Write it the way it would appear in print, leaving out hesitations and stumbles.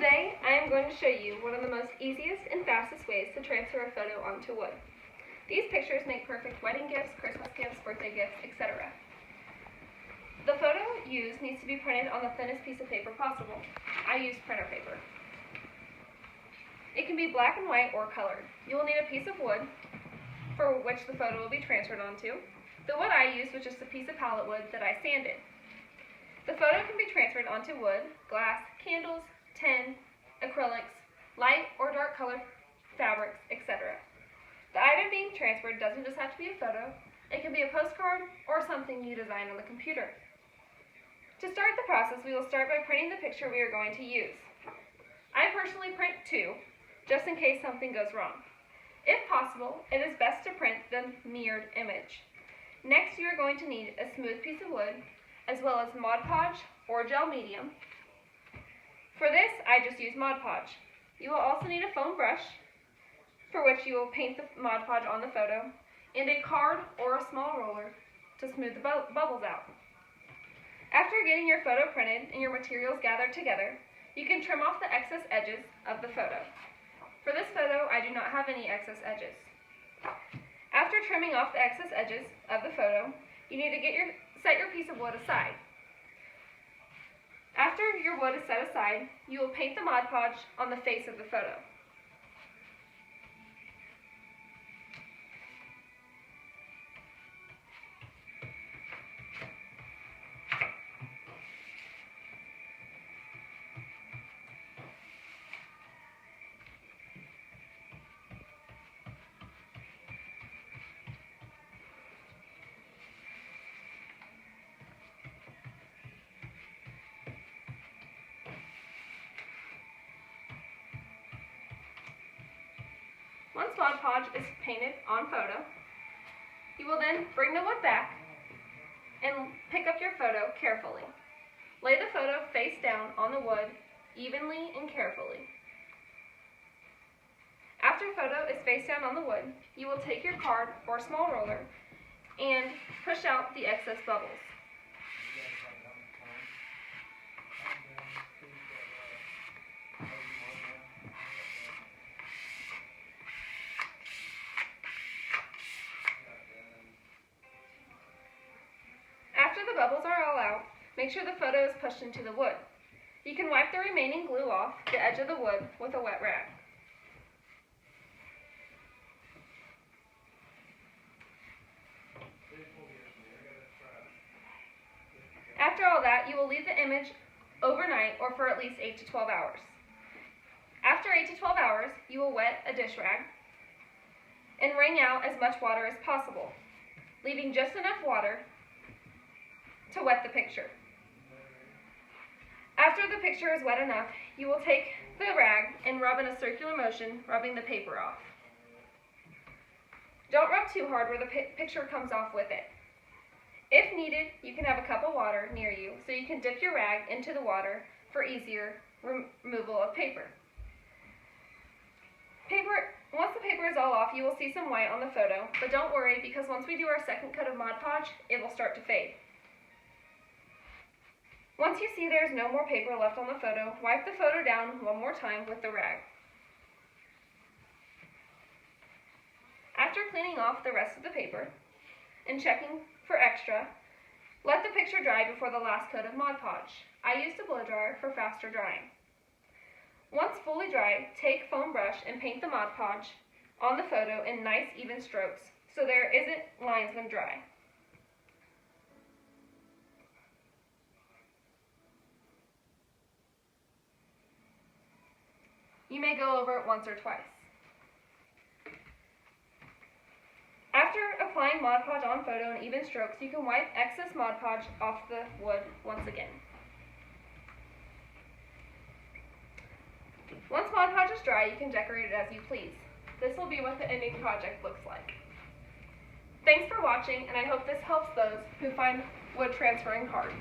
Today, I am going to show you one of the most easiest and fastest ways to transfer a photo onto wood. These pictures make perfect wedding gifts, Christmas gifts, birthday gifts, etc. The photo used needs to be printed on the thinnest piece of paper possible. I use printer paper. It can be black and white or colored. You will need a piece of wood for which the photo will be transferred onto. The wood I used was just a piece of pallet wood that I sanded. The photo can be transferred onto wood, glass, candles, tin, acrylics, light or dark colored fabrics, etc. The item being transferred doesn't just have to be a photo. It can be a postcard or something you design on the computer. To start the process, we will start by printing the picture we are going to use. I personally print two, just in case something goes wrong. If possible, it is best to print the mirrored image. Next, you are going to need a smooth piece of wood, as well as Mod Podge or gel medium. For this, I just use Mod Podge. You will also need a foam brush, for which you will paint the Mod Podge on the photo, and a card or a small roller to smooth the bubbles out. After getting your photo printed and your materials gathered together, you can trim off the excess edges of the photo. For this photo, I do not have any excess edges. After trimming off the excess edges of the photo, you need to set your piece of wood aside. After your wood is set aside, you will paint the Mod Podge on the face of the photo. Once Mod Podge is painted on photo, you will then bring the wood back and pick up your photo carefully. Lay the photo face down on the wood evenly and carefully. After the photo is face down on the wood, you will take your card or small roller and push out the excess bubbles. After the bubbles are all out, make sure the photo is pushed into the wood. You can wipe the remaining glue off the edge of the wood with a wet rag. After all that, you will leave the image overnight or for at least 8 to 12 hours. After 8 to 12 hours, you will wet a dish rag and wring out as much water as possible, leaving just enough water to wet the picture. After the picture is wet enough, you will take the rag and rub in a circular motion, rubbing the paper off. Don't rub too hard where the picture comes off with it. If needed, you can have a cup of water near you so you can dip your rag into the water for easier removal of paper. Once the paper is all off, you will see some white on the photo, but don't worry because once we do our second coat of Mod Podge, it will start to fade. Once you see there is no more paper left on the photo, wipe the photo down one more time with the rag. After cleaning off the rest of the paper and checking for extra, let the picture dry before the last coat of Mod Podge. I used a blow dryer for faster drying. Once fully dry, take foam brush and paint the Mod Podge on the photo in nice even strokes so there isn't lines when dry. You may go over it once or twice. After applying Mod Podge on photo in even strokes, you can wipe excess Mod Podge off the wood once again. Once Mod Podge is dry, you can decorate it as you please. This will be what the ending project looks like. Thanks for watching, and I hope this helps those who find wood transferring hard.